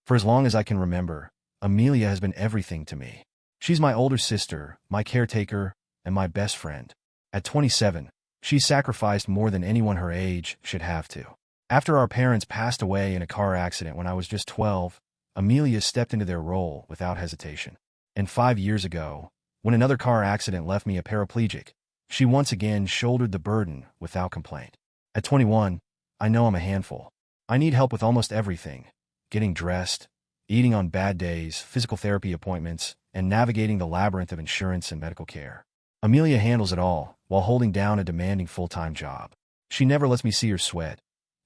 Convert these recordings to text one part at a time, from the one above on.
For as long as I can remember, Amelia has been everything to me. She's my older sister, my caretaker, and my best friend. At 27, she sacrificed more than anyone her age should have to. After our parents passed away in a car accident when I was just 12, Amelia stepped into their role without hesitation. And 5 years ago, when another car accident left me a paraplegic, she once again shouldered the burden without complaint. At 21, I know I'm a handful. I need help with almost everything: getting dressed, eating on bad days, physical therapy appointments, and navigating the labyrinth of insurance and medical care. Amelia handles it all while holding down a demanding full-time job. She never lets me see her sweat,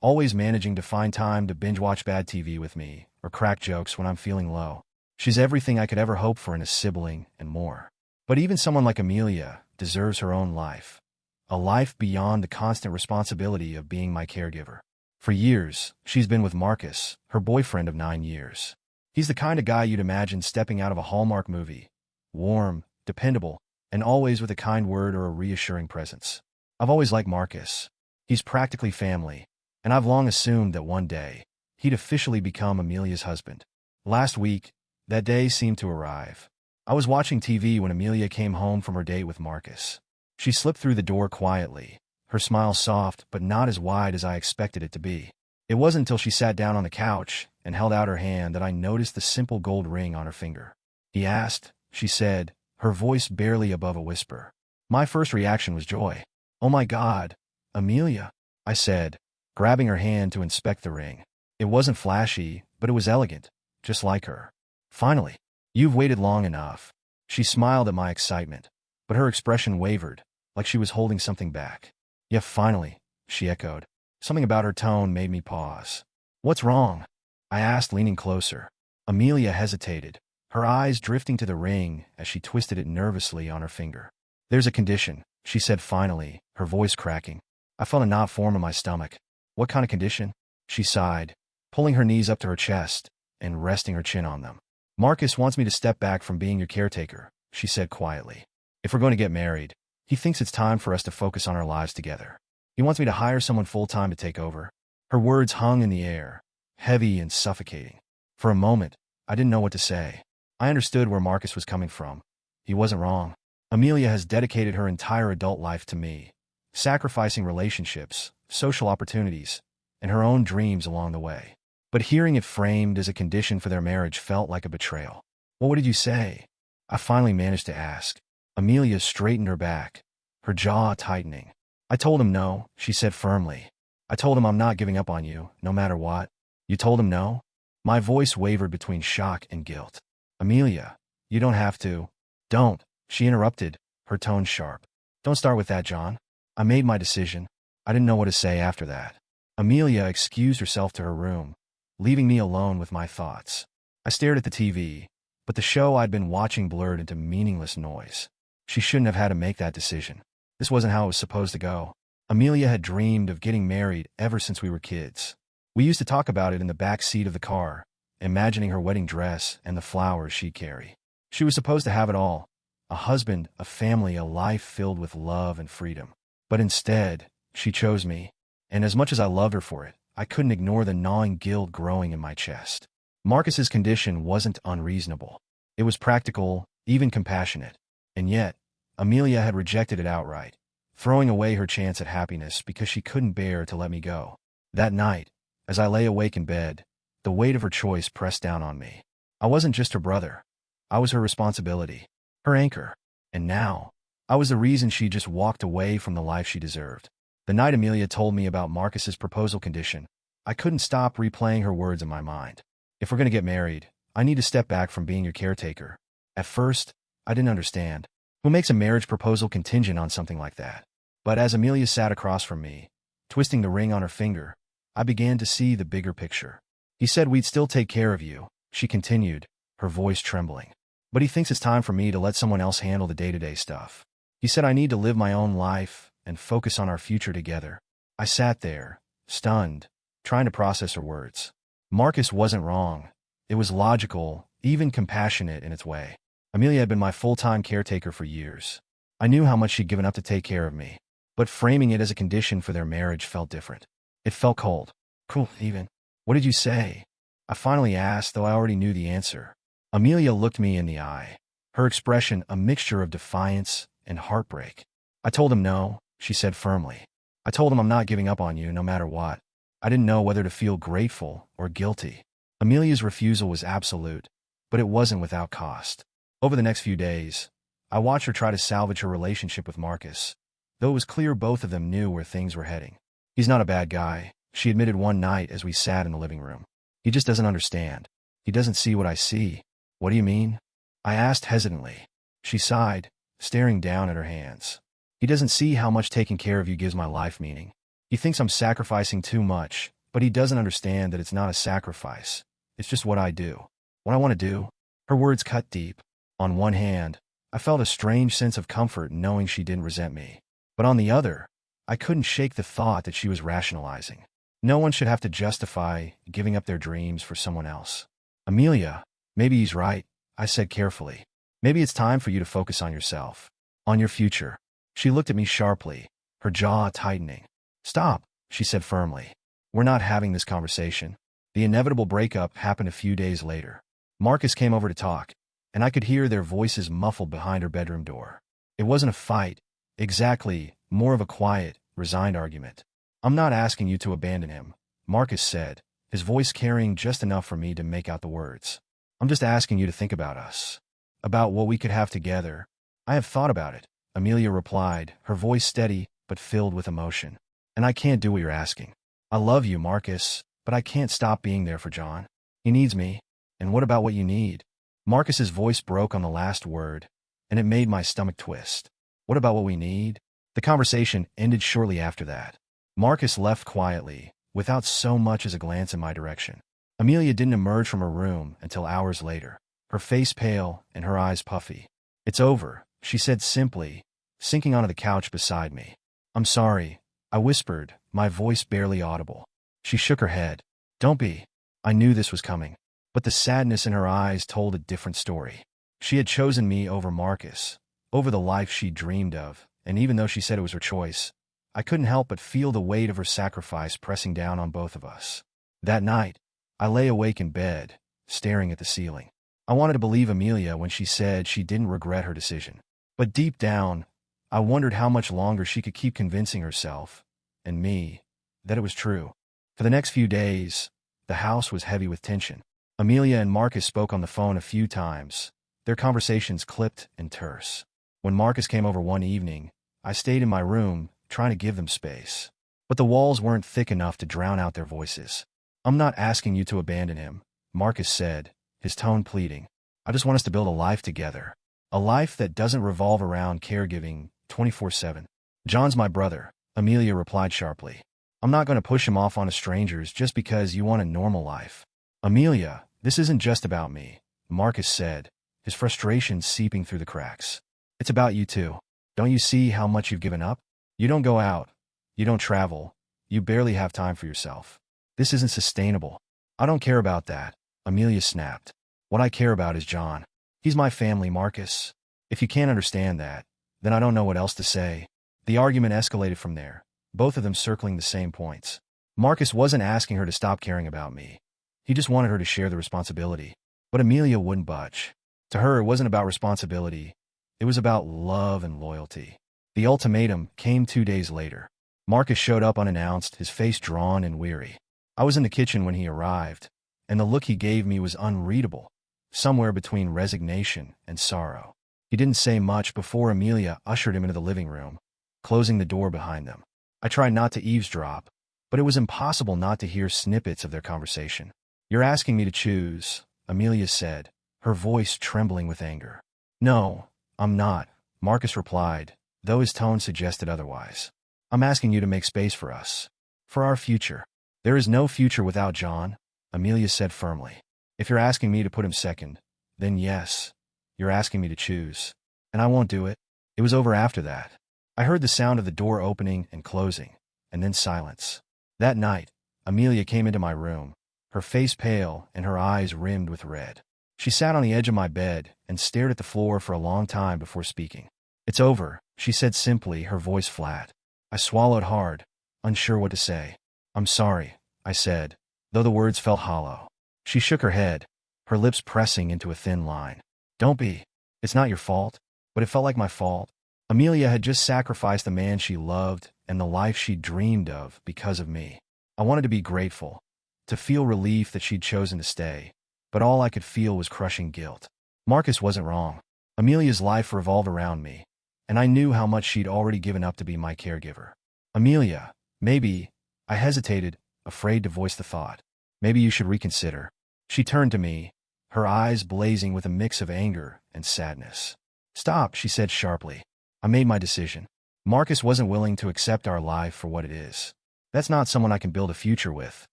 always managing to find time to binge-watch bad TV with me or crack jokes when I'm feeling low. She's everything I could ever hope for in a sibling and more. But even someone like Amelia deserves her own life, a life beyond the constant responsibility of being my caregiver. For years, she's been with Marcus, her boyfriend of 9 years. He's the kind of guy you'd imagine stepping out of a Hallmark movie: warm, dependable, and always with a kind word or a reassuring presence. I've always liked Marcus. He's practically family, and I've long assumed that one day, he'd officially become Amelia's husband. Last week, that day seemed to arrive. I was watching TV when Amelia came home from her date with Marcus. She slipped through the door quietly, her smile soft but not as wide as I expected it to be. It wasn't until she sat down on the couch and held out her hand that I noticed the simple gold ring on her finger. "He asked," she said, her voice barely above a whisper. My first reaction was joy. "Oh my God, Amelia," I said, grabbing her hand to inspect the ring. It wasn't flashy, but it was elegant, just like her. "Finally. You've waited long enough." She smiled at my excitement, but her expression wavered, like she was holding something back. "Yeah, finally," she echoed. Something about her tone made me pause. "What's wrong?" I asked, leaning closer. Amelia hesitated, her eyes drifting to the ring as she twisted it nervously on her finger. "There's a condition," she said finally, her voice cracking. I felt a knot form in my stomach. "What kind of condition?" She sighed, pulling her knees up to her chest and resting her chin on them. "Marcus wants me to step back from being your caretaker," she said quietly. "If we're going to get married, he thinks it's time for us to focus on our lives together. He wants me to hire someone full-time to take over." Her words hung in the air, heavy and suffocating. For a moment, I didn't know what to say. I understood where Marcus was coming from. He wasn't wrong. Amelia has dedicated her entire adult life to me, sacrificing relationships, social opportunities, and her own dreams along the way. But hearing it framed as a condition for their marriage felt like a betrayal. "What did you say?" I finally managed to ask. Amelia straightened her back, her jaw tightening. "I told him no," she said firmly. "I told him I'm not giving up on you, no matter what." "You told him no?" My voice wavered between shock and guilt. "Amelia, you don't have to." "Don't," she interrupted, her tone sharp. "Don't start with that, John. I made my decision." I didn't know what to say after that. Amelia excused herself to her room, leaving me alone with my thoughts. I stared at the TV, but the show I'd been watching blurred into meaningless noise. She shouldn't have had to make that decision. This wasn't how it was supposed to go. Amelia had dreamed of getting married ever since we were kids. We used to talk about it in the back seat of the car, imagining her wedding dress and the flowers she'd carry. She was supposed to have it all: a husband, a family, a life filled with love and freedom. But instead, she chose me, and as much as I loved her for it, I couldn't ignore the gnawing guilt growing in my chest. Marcus's condition wasn't unreasonable. It was practical, even compassionate. And yet, Amelia had rejected it outright, throwing away her chance at happiness because she couldn't bear to let me go. That night, as I lay awake in bed, the weight of her choice pressed down on me. I wasn't just her brother. I was her responsibility, her anchor. And now, I was the reason she just walked away from the life she deserved. The night Amelia told me about Marcus's proposal condition, I couldn't stop replaying her words in my mind. "If we're going to get married, I need to step back from being your caretaker." At first, I didn't understand. Who makes a marriage proposal contingent on something like that? But as Amelia sat across from me, twisting the ring on her finger, I began to see the bigger picture. "He said we'd still take care of you," she continued, her voice trembling. "But he thinks it's time for me to let someone else handle the day-to-day stuff. He said I need to live my own life and focus on our future together." I sat there, stunned, trying to process her words. Marcus wasn't wrong. It was logical, even compassionate in its way. Amelia had been my full-time caretaker for years. I knew how much she'd given up to take care of me. But framing it as a condition for their marriage felt different. It felt cold. Cruel, even. "What did you say?" I finally asked, though I already knew the answer. Amelia looked me in the eye, her expression a mixture of defiance and heartbreak. I told him no, she said firmly. I told him I'm not giving up on you no matter what. I didn't know whether to feel grateful or guilty. Amelia's refusal was absolute, but it wasn't without cost. Over the next few days, I watched her try to salvage her relationship with Marcus, though it was clear both of them knew where things were heading. He's not a bad guy, she admitted one night as we sat in the living room. He just doesn't understand. He doesn't see what I see. What do you mean? I asked hesitantly. She sighed, staring down at her hands. He doesn't see how much taking care of you gives my life meaning. He thinks I'm sacrificing too much, but he doesn't understand that it's not a sacrifice. It's just what I do. What I want to do. Her words cut deep. On one hand, I felt a strange sense of comfort knowing she didn't resent me. But on the other, I couldn't shake the thought that she was rationalizing. No one should have to justify giving up their dreams for someone else. Amelia, maybe he's right, I said carefully. Maybe it's time for you to focus on yourself. On your future. She looked at me sharply, her jaw tightening. Stop, she said firmly. We're not having this conversation. The inevitable breakup happened a few days later. Marcus came over to talk, and I could hear their voices muffled behind her bedroom door. It wasn't a fight, exactly, more of a quiet, resigned argument. I'm not asking you to abandon him, Marcus said, his voice carrying just enough for me to make out the words. I'm just asking you to think about us. About what we could have together. I have thought about it, Amelia replied, her voice steady but filled with emotion. And I can't do what you're asking. I love you, Marcus, but I can't stop being there for John. He needs me. And what about what you need? Marcus's voice broke on the last word, and it made my stomach twist. What about what we need? The conversation ended shortly after that. Marcus left quietly, without so much as a glance in my direction. Amelia didn't emerge from her room until hours later, her face pale and her eyes puffy. It's over, she said simply, sinking onto the couch beside me. I'm sorry, I whispered, my voice barely audible. She shook her head. Don't be. I knew this was coming. But the sadness in her eyes told a different story. She had chosen me over Marcus, over the life she dreamed of, and even though she said it was her choice, I couldn't help but feel the weight of her sacrifice pressing down on both of us. That night, I lay awake in bed, staring at the ceiling. I wanted to believe Amelia when she said she didn't regret her decision. But deep down, I wondered how much longer she could keep convincing herself, and me, that it was true. For the next few days, the house was heavy with tension. Amelia and Marcus spoke on the phone a few times, their conversations clipped and terse. When Marcus came over one evening, I stayed in my room, trying to give them space. But the walls weren't thick enough to drown out their voices. I'm not asking you to abandon him, Marcus said, his tone pleading. I just want us to build a life together. A life that doesn't revolve around caregiving 24/7. John's my brother, Amelia replied sharply. I'm not going to push him off onto strangers just because you want a normal life. Amelia, this isn't just about me, Marcus said, his frustration seeping through the cracks. It's about you too. Don't you see how much you've given up? You don't go out. You don't travel. You barely have time for yourself. This isn't sustainable. I don't care about that, Amelia snapped. What I care about is John. He's my family, Marcus. If you can't understand that, then I don't know what else to say. The argument escalated from there, both of them circling the same points. Marcus wasn't asking her to stop caring about me. He just wanted her to share the responsibility. But Amelia wouldn't budge. To her, it wasn't about responsibility. It was about love and loyalty. The ultimatum came 2 days later. Marcus showed up unannounced, his face drawn and weary. I was in the kitchen when he arrived, and the look he gave me was unreadable, somewhere between resignation and sorrow. He didn't say much before Amelia ushered him into the living room, closing the door behind them. I tried not to eavesdrop, but it was impossible not to hear snippets of their conversation. You're asking me to choose, Amelia said, her voice trembling with anger. No, I'm not, Marcus replied, though his tone suggested otherwise. I'm asking you to make space for us. For our future. There is no future without John, Amelia said firmly. If you're asking me to put him second, then yes, you're asking me to choose. And I won't do it. It was over after that. I heard the sound of the door opening and closing, and then silence. That night, Amelia came into my room, her face pale and her eyes rimmed with red. She sat on the edge of my bed and stared at the floor for a long time before speaking. It's over, she said simply, her voice flat. I swallowed hard, unsure what to say. I'm sorry, I said, though the words felt hollow. She shook her head, her lips pressing into a thin line. Don't be. It's not your fault, but it felt like my fault. Amelia had just sacrificed the man she loved and the life she dreamed of because of me. I wanted to be grateful, to feel relief that she'd chosen to stay, but all I could feel was crushing guilt. Marcus wasn't wrong. Amelia's life revolved around me, and I knew how much she'd already given up to be my caregiver. Amelia, maybe, I hesitated, afraid to voice the thought. Maybe you should reconsider. She turned to me, her eyes blazing with a mix of anger and sadness. Stop, she said sharply. I made my decision. Marcus wasn't willing to accept our life for what it is. That's not someone I can build a future with.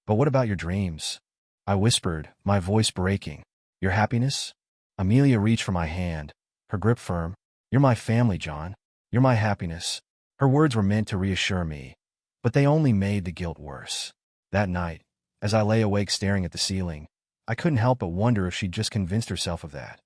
But what about your dreams? I whispered, my voice breaking. Your happiness? Amelia reached for my hand, her grip firm. You're my family, John. You're my happiness. Her words were meant to reassure me, but they only made the guilt worse. That night, as I lay awake staring at the ceiling, I couldn't help but wonder if she'd just convinced herself of that,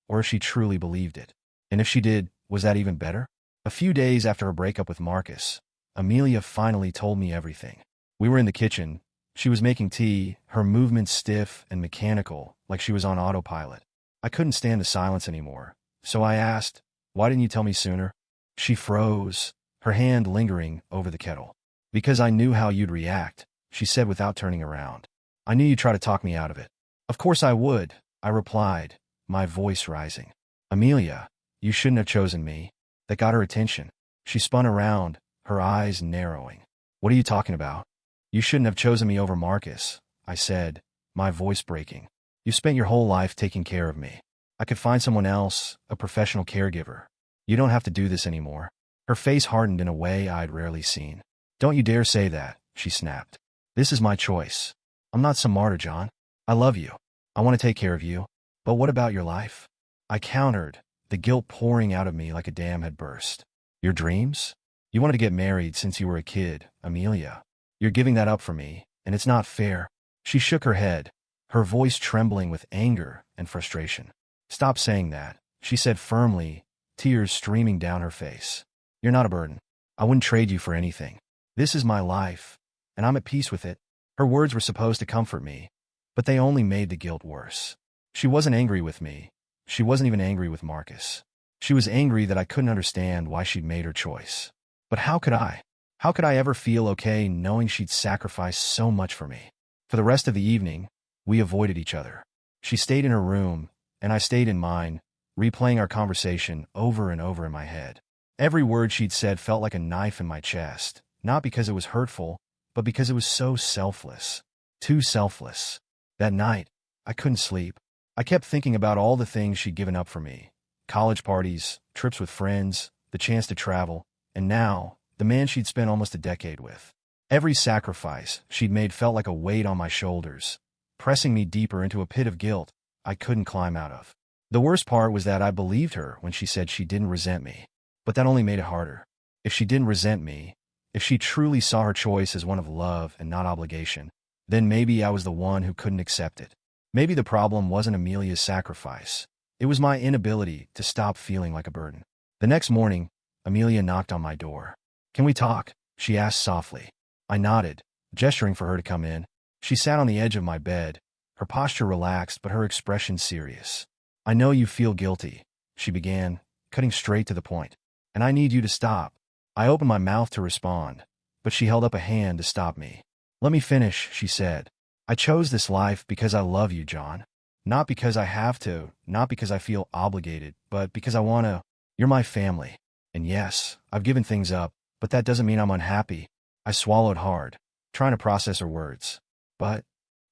or if she truly believed it. And if she did, was that even better? A few days after her breakup with Marcus, Amelia finally told me everything. We were in the kitchen. She was making tea, her movements stiff and mechanical, like she was on autopilot. I couldn't stand the silence anymore, so I asked, why didn't you tell me sooner? She froze, her hand lingering over the kettle. Because I knew how you'd react, she said without turning around. I knew you'd try to talk me out of it. Of course I would, I replied, my voice rising. Amelia, you shouldn't have chosen me. That got her attention. She spun around, her eyes narrowing. What are you talking about? You shouldn't have chosen me over Marcus, I said, my voice breaking. You spent your whole life taking care of me. I could find someone else, a professional caregiver. You don't have to do this anymore. Her face hardened in a way I'd rarely seen. Don't you dare say that, she snapped. This is my choice. I'm not some martyr, John. I love you. I want to take care of you. But what about your life? I countered, the guilt pouring out of me like a dam had burst. Your dreams? You wanted to get married since you were a kid, Amelia. You're giving that up for me, and it's not fair. She shook her head, her voice trembling with anger and frustration. Stop saying that, she said firmly, tears streaming down her face. You're not a burden. I wouldn't trade you for anything. This is my life, and I'm at peace with it. Her words were supposed to comfort me, but they only made the guilt worse. She wasn't angry with me. She wasn't even angry with Marcus. She was angry that I couldn't understand why she'd made her choice. But how could I? How could I ever feel okay knowing she'd sacrificed so much for me? For the rest of the evening, we avoided each other. She stayed in her room, and I stayed in mine, replaying our conversation over and over in my head. Every word she'd said felt like a knife in my chest, not because it was hurtful, but because it was so selfless. Too selfless. That night, I couldn't sleep. I kept thinking about all the things she'd given up for me. College parties, trips with friends, the chance to travel, and now, the man she'd spent almost a decade with. Every sacrifice she'd made felt like a weight on my shoulders, pressing me deeper into a pit of guilt I couldn't climb out of. The worst part was that I believed her when she said she didn't resent me. But that only made it harder. If she didn't resent me, if she truly saw her choice as one of love and not obligation, then maybe I was the one who couldn't accept it. Maybe the problem wasn't Amelia's sacrifice. It was my inability to stop feeling like a burden. The next morning, Amelia knocked on my door. Can we talk? She asked softly. I nodded, gesturing for her to come in. She sat on the edge of my bed, her posture relaxed but her expression serious. I know you feel guilty, she began, cutting straight to the point. And I need you to stop. I opened my mouth to respond, but she held up a hand to stop me. Let me finish, she said. I chose this life because I love you, John. Not because I have to, not because I feel obligated, but because I want to. You're my family. And yes, I've given things up, but that doesn't mean I'm unhappy. I swallowed hard, trying to process her words. But,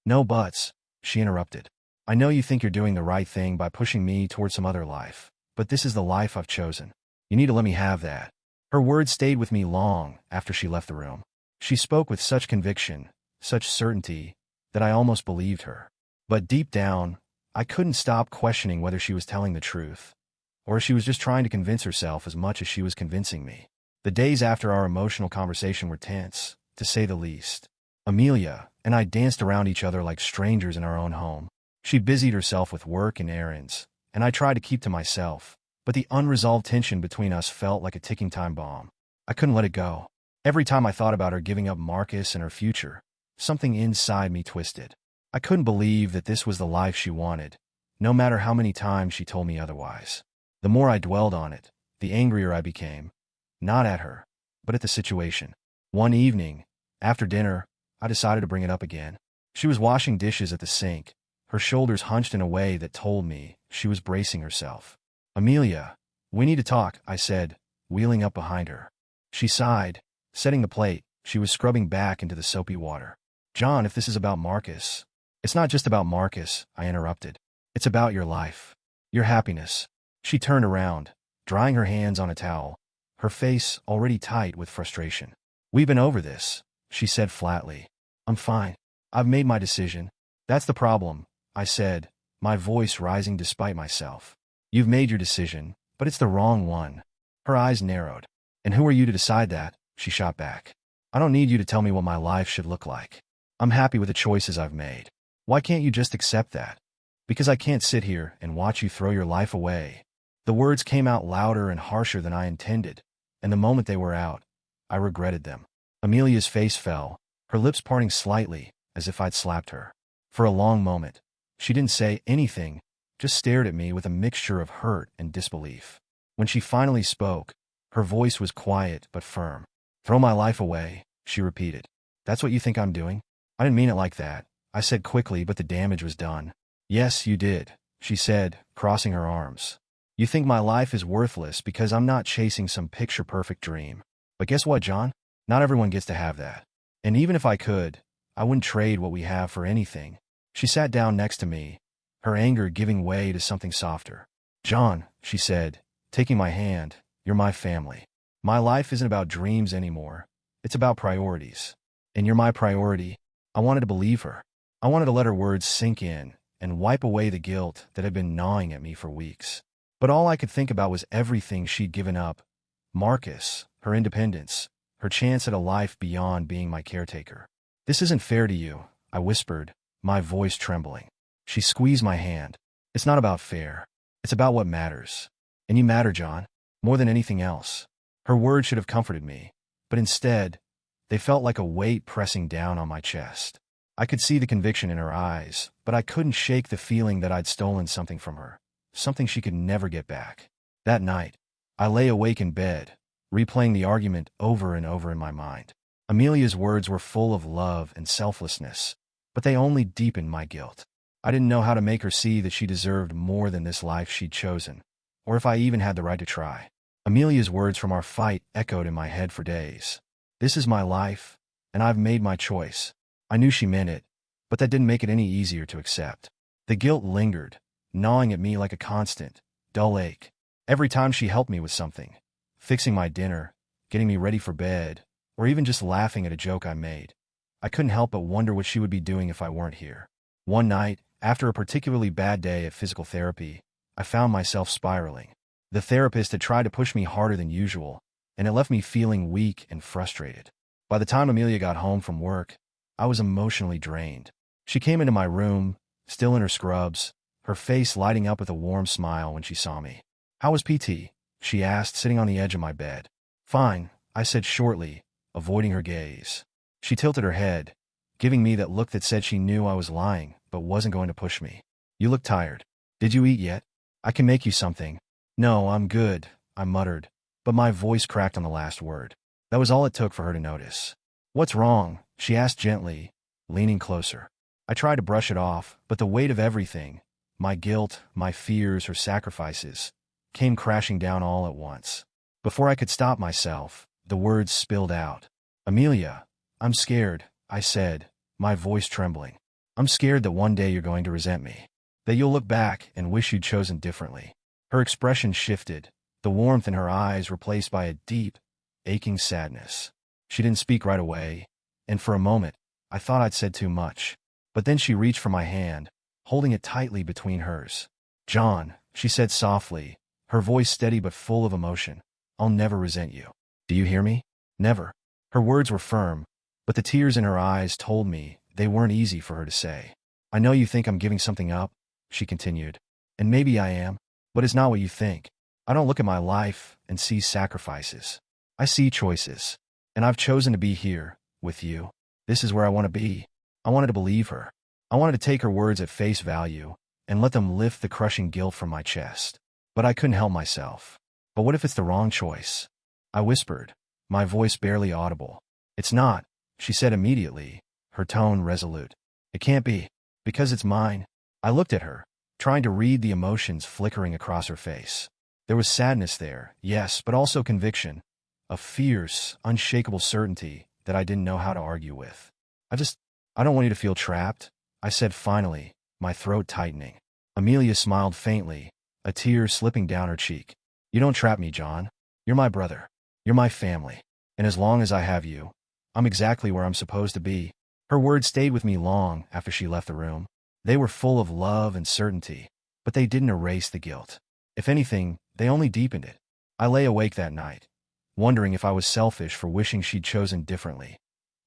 no buts, she interrupted. I know you think you're doing the right thing by pushing me towards some other life, but this is the life I've chosen. You need to let me have that. Her words stayed with me long after she left the room. She spoke with such conviction, such certainty, that I almost believed her. But deep down, I couldn't stop questioning whether she was telling the truth, or if she was just trying to convince herself as much as she was convincing me. The days after our emotional conversation were tense, to say the least. Amelia and I danced around each other like strangers in our own home. She busied herself with work and errands, and I tried to keep to myself, but the unresolved tension between us felt like a ticking time bomb. I couldn't let it go. Every time I thought about her giving up Marcus and her future, something inside me twisted. I couldn't believe that this was the life she wanted, no matter how many times she told me otherwise. The more I dwelled on it, the angrier I became, not at her, but at the situation. One evening, after dinner, I decided to bring it up again. She was washing dishes at the sink, her shoulders hunched in a way that told me she was bracing herself. "Amelia, we need to talk," I said, wheeling up behind her. She sighed, setting the plate. She was scrubbing back into the soapy water. "John, if this is about Marcus—" "It's not just about Marcus," I interrupted. "It's about your life, your happiness." She turned around, drying her hands on a towel, her face already tight with frustration. "We've been over this," she said flatly. "I'm fine. I've made my decision." "That's the problem," I said, my voice rising despite myself. "You've made your decision, but it's the wrong one." Her eyes narrowed. "And who are you to decide that?" she shot back. "I don't need you to tell me what my life should look like. I'm happy with the choices I've made. Why can't you just accept that?" "Because I can't sit here and watch you throw your life away." The words came out louder and harsher than I intended, and the moment they were out, I regretted them. Amelia's face fell, her lips parting slightly, as if I'd slapped her. For a long moment, she didn't say anything, just stared at me with a mixture of hurt and disbelief. When she finally spoke, her voice was quiet but firm. "Throw my life away," she repeated. "That's what you think I'm doing?" "I didn't mean it like that," I said quickly, but the damage was done. "Yes, you did," she said, crossing her arms. "You think my life is worthless because I'm not chasing some picture-perfect dream. But guess what, John? Not everyone gets to have that. And even if I could, I wouldn't trade what we have for anything." She sat down next to me, her anger giving way to something softer. "John," she said, taking my hand, "you're my family. My life isn't about dreams anymore. It's about priorities. And you're my priority." I wanted to believe her. I wanted to let her words sink in and wipe away the guilt that had been gnawing at me for weeks. But all I could think about was everything she'd given up. Marcus, her independence, her chance at a life beyond being my caretaker. "This isn't fair to you," I whispered, my voice trembling. She squeezed my hand. "It's not about fair. It's about what matters. And you matter, John, more than anything else." Her words should have comforted me, but instead, they felt like a weight pressing down on my chest. I could see the conviction in her eyes, but I couldn't shake the feeling that I'd stolen something from her, something she could never get back. That night, I lay awake in bed, replaying the argument over and over in my mind. Amelia's words were full of love and selflessness, but they only deepened my guilt. I didn't know how to make her see that she deserved more than this life she'd chosen, or if I even had the right to try. Amelia's words from our fight echoed in my head for days. "This is my life, and I've made my choice." I knew she meant it, but that didn't make it any easier to accept. The guilt lingered, gnawing at me like a constant, dull ache. Every time she helped me with something, fixing my dinner, getting me ready for bed, or even just laughing at a joke I made, I couldn't help but wonder what she would be doing if I weren't here. One night, after a particularly bad day at physical therapy, I found myself spiraling. The therapist had tried to push me harder than usual, and it left me feeling weak and frustrated. By the time Amelia got home from work, I was emotionally drained. She came into my room, still in her scrubs, her face lighting up with a warm smile when she saw me. "How was PT?" she asked, sitting on the edge of my bed. "Fine," I said shortly, avoiding her gaze. She tilted her head, giving me that look that said she knew I was lying, but wasn't going to push me. "You look tired. Did you eat yet? I can make you something." "No, I'm good," I muttered, but my voice cracked on the last word. That was all it took for her to notice. "What's wrong?" she asked gently, leaning closer. I tried to brush it off, but the weight of everything, my guilt, my fears, her sacrifices, came crashing down all at once. Before I could stop myself, the words spilled out. "Amelia, I'm scared," I said, my voice trembling. "I'm scared that one day you're going to resent me, that you'll look back and wish you'd chosen differently." Her expression shifted, the warmth in her eyes replaced by a deep, aching sadness. She didn't speak right away, and for a moment, I thought I'd said too much. But then she reached for my hand, holding it tightly between hers. "John," she said softly, her voice steady but full of emotion, "I'll never resent you. Do you hear me? Never." Her words were firm, but the tears in her eyes told me they weren't easy for her to say. "I know you think I'm giving something up," she continued, "and maybe I am, but it's not what you think. I don't look at my life and see sacrifices. I see choices, and I've chosen to be here, with you. This is where I want to be." I wanted to believe her. I wanted to take her words at face value and let them lift the crushing guilt from my chest. But I couldn't help myself. But what if it's the wrong choice? I whispered, my voice barely audible. It's not, she said immediately, her tone resolute. It can't be, because it's mine. I looked at her, trying to read the emotions flickering across her face. There was sadness there, yes, but also conviction, a fierce, unshakable certainty that I didn't know how to argue with. I don't want you to feel trapped, I said finally, my throat tightening. Amelia smiled faintly, a tear slipping down her cheek. You don't trap me, John. You're my brother. You're my family. And as long as I have you, I'm exactly where I'm supposed to be. Her words stayed with me long after she left the room. They were full of love and certainty, but they didn't erase the guilt. If anything, they only deepened it. I lay awake that night, wondering if I was selfish for wishing she'd chosen differently,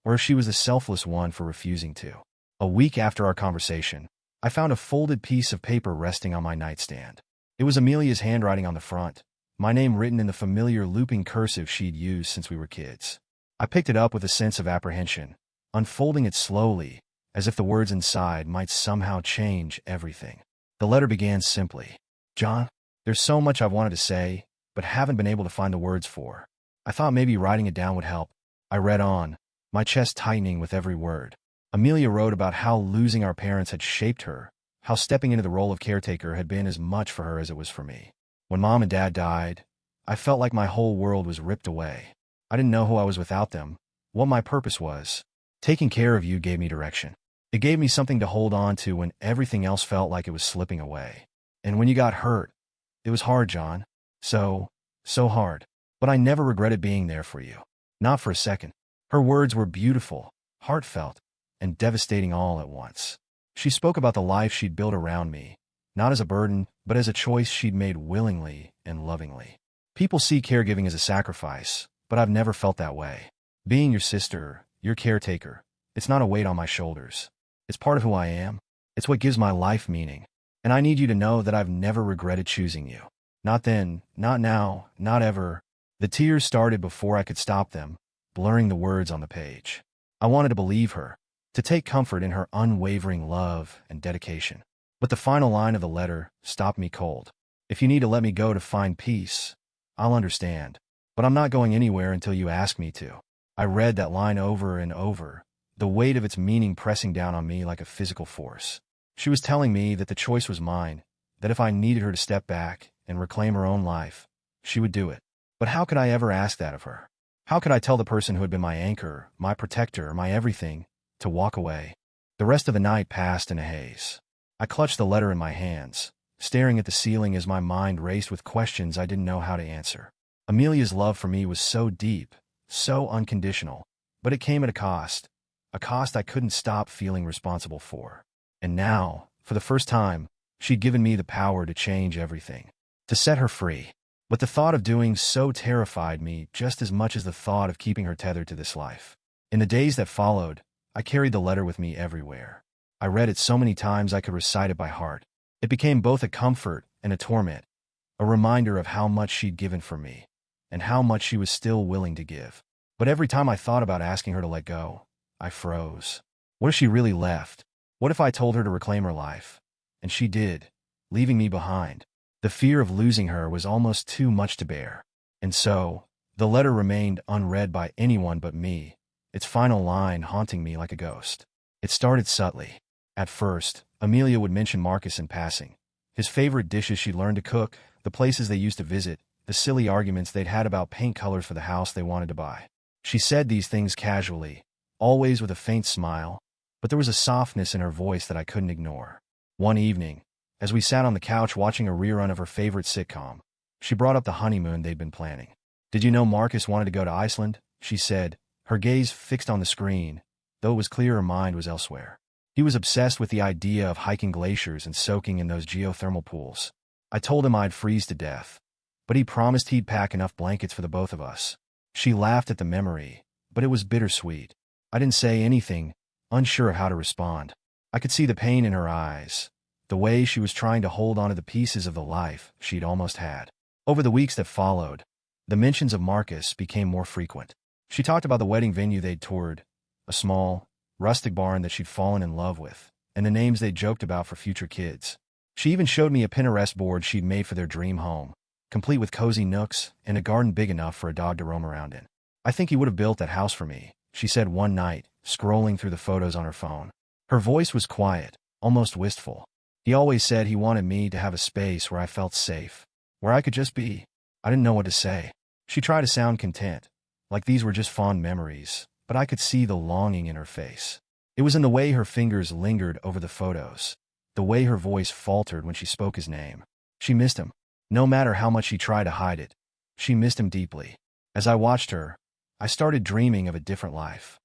or if she was the selfless one for refusing to. A week after our conversation, I found a folded piece of paper resting on my nightstand. It was Amelia's handwriting on the front, my name written in the familiar looping cursive she'd used since we were kids. I picked it up with a sense of apprehension, unfolding it slowly, as if the words inside might somehow change everything. The letter began simply. John, there's so much I've wanted to say, but haven't been able to find the words for. I thought maybe writing it down would help. I read on, my chest tightening with every word. Amelia wrote about how losing our parents had shaped her, how stepping into the role of caretaker had been as much for her as it was for me. When Mom and Dad died, I felt like my whole world was ripped away. I didn't know who I was without them, what my purpose was. Taking care of you gave me direction. It gave me something to hold on to when everything else felt like it was slipping away. And when you got hurt, it was hard, John. So hard. But I never regretted being there for you. Not for a second. Her words were beautiful, heartfelt, and devastating all at once. She spoke about the life she'd built around me, not as a burden, but as a choice she'd made willingly and lovingly. People see caregiving as a sacrifice, but I've never felt that way. Being your sister, your caretaker, it's not a weight on my shoulders. It's part of who I am. It's what gives my life meaning. And I need you to know that I've never regretted choosing you. Not then, not now, not ever. The tears started before I could stop them, blurring the words on the page. I wanted to believe her, to take comfort in her unwavering love and dedication. But the final line of the letter stopped me cold. If you need to let me go to find peace, I'll understand. But I'm not going anywhere until you ask me to. I read that line over and over, the weight of its meaning pressing down on me like a physical force. She was telling me that the choice was mine, that if I needed her to step back and reclaim her own life, she would do it. But how could I ever ask that of her? How could I tell the person who had been my anchor, my protector, my everything, to walk away? The rest of the night passed in a haze. I clutched the letter in my hands, staring at the ceiling as my mind raced with questions I didn't know how to answer. Amelia's love for me was so deep, so unconditional, but it came at a cost I couldn't stop feeling responsible for. And now, for the first time, she'd given me the power to change everything, to set her free. But the thought of doing so terrified me just as much as the thought of keeping her tethered to this life. In the days that followed, I carried the letter with me everywhere. I read it so many times I could recite it by heart. It became both a comfort and a torment, a reminder of how much she'd given for me, and how much she was still willing to give. But every time I thought about asking her to let go, I froze. What if she really left? What if I told her to reclaim her life? And she did, leaving me behind. The fear of losing her was almost too much to bear. And so, the letter remained unread by anyone but me, its final line haunting me like a ghost. It started subtly. At first, Amelia would mention Marcus in passing, his favorite dishes she'd learned to cook, the places they used to visit, the silly arguments they'd had about paint colors for the house they wanted to buy. She said these things casually, always with a faint smile, but there was a softness in her voice that I couldn't ignore. One evening, as we sat on the couch watching a rerun of her favorite sitcom, she brought up the honeymoon they'd been planning. Did you know Marcus wanted to go to Iceland? She said, her gaze fixed on the screen, though it was clear her mind was elsewhere. He was obsessed with the idea of hiking glaciers and soaking in those geothermal pools. I told him I'd freeze to death, but he promised he'd pack enough blankets for the both of us. She laughed at the memory, but it was bittersweet. I didn't say anything, unsure of how to respond. I could see the pain in her eyes, the way she was trying to hold on to the pieces of the life she'd almost had. Over the weeks that followed, the mentions of Marcus became more frequent. She talked about the wedding venue they'd toured, a small, rustic barn that she'd fallen in love with, and the names they joked about for future kids. She even showed me a Pinterest board she'd made for their dream home, complete with cozy nooks and a garden big enough for a dog to roam around in. "I think he would have built that house for me," she said one night, scrolling through the photos on her phone. Her voice was quiet, almost wistful. "He always said he wanted me to have a space where I felt safe, where I could just be." I didn't know what to say. She tried to sound content, like these were just fond memories, but I could see the longing in her face. It was in the way her fingers lingered over the photos, the way her voice faltered when she spoke his name. She missed him. No matter how much she tried to hide it, she missed him deeply. As I watched her, I started dreaming of a different life,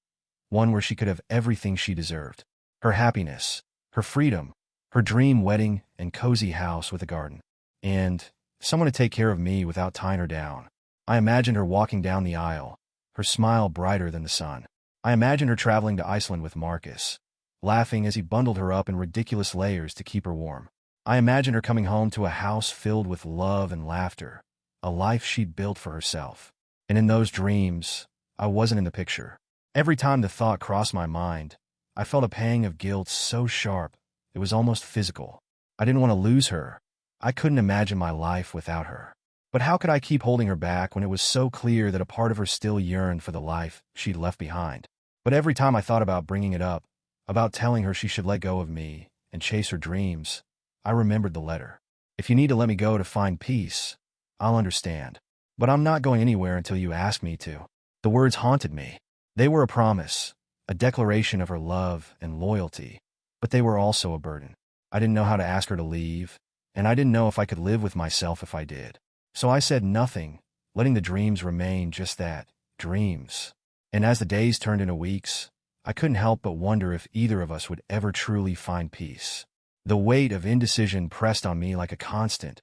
one where she could have everything she deserved. Her happiness, her freedom, her dream wedding and cozy house with a garden. And someone to take care of me without tying her down. I imagined her walking down the aisle, her smile brighter than the sun. I imagined her traveling to Iceland with Marcus, laughing as he bundled her up in ridiculous layers to keep her warm. I imagined her coming home to a house filled with love and laughter, a life she'd built for herself. And in those dreams, I wasn't in the picture. Every time the thought crossed my mind, I felt a pang of guilt so sharp, it was almost physical. I didn't want to lose her. I couldn't imagine my life without her. But how could I keep holding her back when it was so clear that a part of her still yearned for the life she'd left behind? But every time I thought about bringing it up, about telling her she should let go of me and chase her dreams, I remembered the letter. "If you need to let me go to find peace, I'll understand. But I'm not going anywhere until you ask me to." The words haunted me. They were a promise, a declaration of her love and loyalty, but they were also a burden. I didn't know how to ask her to leave, and I didn't know if I could live with myself if I did. So I said nothing, letting the dreams remain just that, dreams. And as the days turned into weeks, I couldn't help but wonder if either of us would ever truly find peace. The weight of indecision pressed on me like a constant,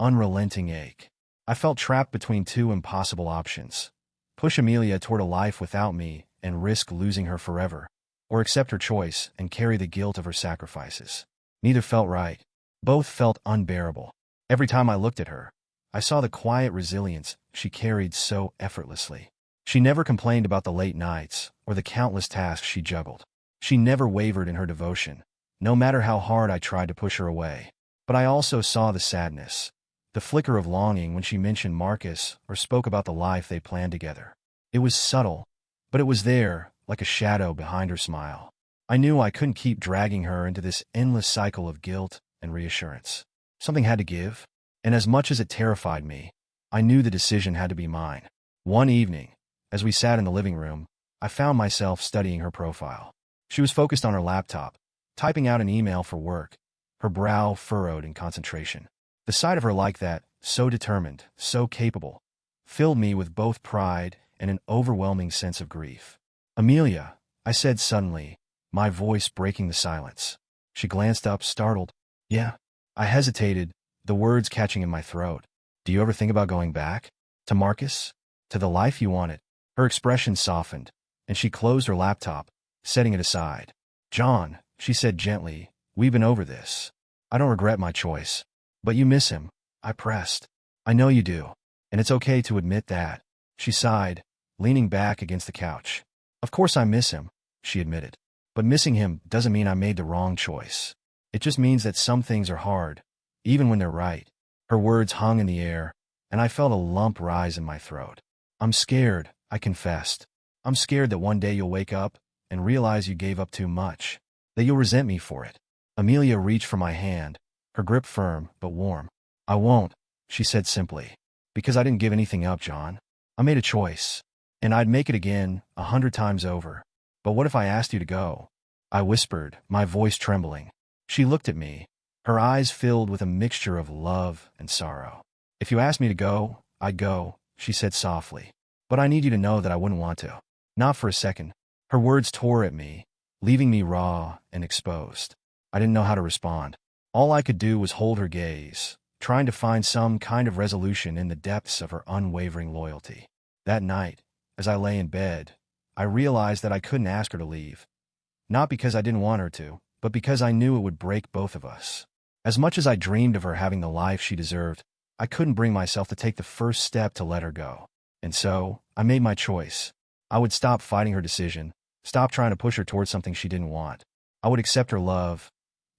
unrelenting ache. I felt trapped between two impossible options: push Amelia toward a life without me and risk losing her forever, or accept her choice and carry the guilt of her sacrifices. Neither felt right. Both felt unbearable. Every time I looked at her, I saw the quiet resilience she carried so effortlessly. She never complained about the late nights or the countless tasks she juggled. She never wavered in her devotion, no matter how hard I tried to push her away. But I also saw the sadness, the flicker of longing when she mentioned Marcus or spoke about the life they planned together. It was subtle, but it was there, like a shadow behind her smile. I knew I couldn't keep dragging her into this endless cycle of guilt and reassurance. Something had to give, and as much as it terrified me, I knew the decision had to be mine. One evening, as we sat in the living room, I found myself studying her profile. She was focused on her laptop, typing out an email for work, her brow furrowed in concentration. The sight of her like that, so determined, so capable, filled me with both pride and an overwhelming sense of grief. "Amelia," I said suddenly, my voice breaking the silence. She glanced up, startled. "Yeah." I hesitated, the words catching in my throat. "Do you ever think about going back? To Marcus? To the life you wanted?" Her expression softened, and she closed her laptop, setting it aside. "John," she said gently, "we've been over this. I don't regret my choice. But you miss him," I pressed. "I know you do, and it's okay to admit that." She sighed, leaning back against the couch. "Of course I miss him," she admitted. "But missing him doesn't mean I made the wrong choice. It just means that some things are hard, even when they're right." Her words hung in the air, and I felt a lump rise in my throat. "I'm scared," I confessed. "I'm scared that one day you'll wake up and realize you gave up too much, that you'll resent me for it." Amelia reached for my hand, her grip firm but warm. "I won't," she said simply. "Because I didn't give anything up, John. I made a choice, and I'd make it again 100 times over. But what if I asked you to go?" I whispered, my voice trembling. She looked at me, her eyes filled with a mixture of love and sorrow. "If you asked me to go, I'd go," she said softly. "But I need you to know that I wouldn't want to. Not for a second." Her words tore at me, leaving me raw and exposed. I didn't know how to respond. All I could do was hold her gaze, trying to find some kind of resolution in the depths of her unwavering loyalty. That night, as I lay in bed, I realized that I couldn't ask her to leave. Not because I didn't want her to, but because I knew it would break both of us. As much as I dreamed of her having the life she deserved, I couldn't bring myself to take the first step to let her go. And so, I made my choice. I would stop fighting her decision, stop trying to push her towards something she didn't want. I would accept her love,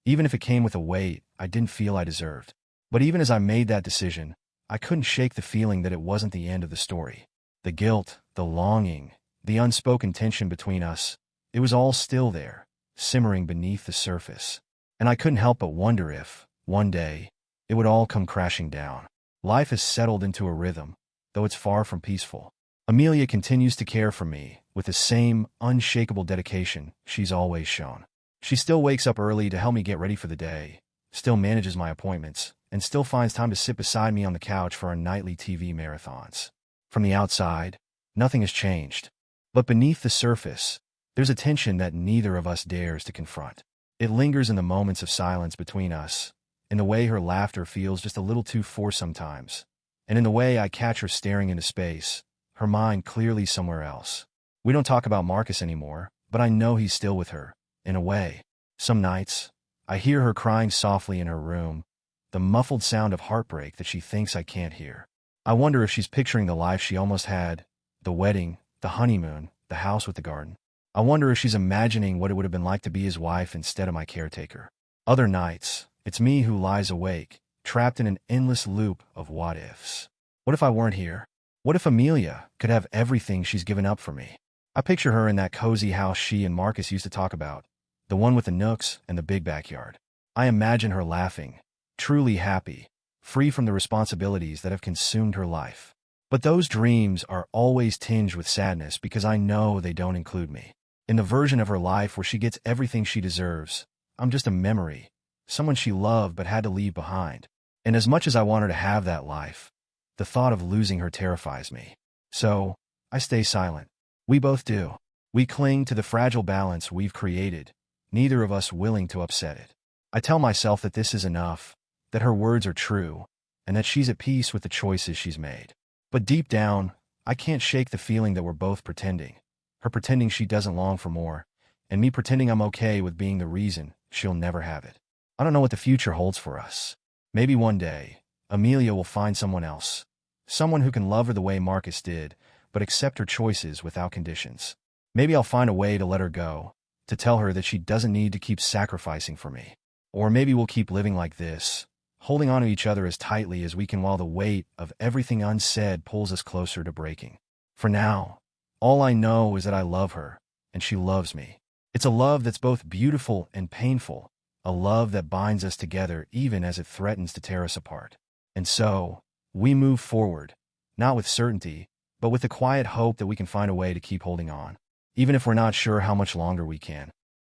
even if it came with a weight I didn't feel I deserved. But even as I made that decision, I couldn't shake the feeling that it wasn't the end of the story. The guilt, the longing, the unspoken tension between us, it was all still there, simmering beneath the surface. And I couldn't help but wonder if, one day, it would all come crashing down. Life has settled into a rhythm, though it's far from peaceful. Amelia continues to care for me with the same unshakable dedication she's always shown. She still wakes up early to help me get ready for the day, still manages my appointments, and still finds time to sit beside me on the couch for our nightly TV marathons. From the outside, nothing has changed. But beneath the surface, there's a tension that neither of us dares to confront. It lingers in the moments of silence between us, in the way her laughter feels just a little too forced sometimes, and in the way I catch her staring into space, her mind clearly somewhere else. We don't talk about Marcus anymore, but I know he's still with her, in a way. Some nights, I hear her crying softly in her room, the muffled sound of heartbreak that she thinks I can't hear. I wonder if she's picturing the life she almost had, the wedding, the honeymoon, the house with the garden. I wonder if she's imagining what it would have been like to be his wife instead of my caretaker. Other nights, it's me who lies awake, trapped in an endless loop of what-ifs. What if I weren't here? What if Amelia could have everything she's given up for me? I picture her in that cozy house she and Marcus used to talk about, the one with the nooks and the big backyard. I imagine her laughing, truly happy, free from the responsibilities that have consumed her life. But those dreams are always tinged with sadness because I know they don't include me. In the version of her life where she gets everything she deserves, I'm just a memory, someone she loved but had to leave behind. And as much as I want her to have that life, the thought of losing her terrifies me. So, I stay silent. We both do. We cling to the fragile balance we've created, neither of us willing to upset it. I tell myself that this is enough, that her words are true, and that she's at peace with the choices she's made. But deep down, I can't shake the feeling that we're both pretending. Her pretending she doesn't long for more, and me pretending I'm okay with being the reason she'll never have it. I don't know what the future holds for us. Maybe one day, Amelia will find someone else. Someone who can love her the way Marcus did, but accept her choices without conditions. Maybe I'll find a way to let her go, to tell her that she doesn't need to keep sacrificing for me. Or maybe we'll keep living like this, holding on to each other as tightly as we can while the weight of everything unsaid pulls us closer to breaking. For now, all I know is that I love her, and she loves me. It's a love that's both beautiful and painful, a love that binds us together even as it threatens to tear us apart. And so, we move forward, not with certainty, but with the quiet hope that we can find a way to keep holding on, even if we're not sure how much longer we can.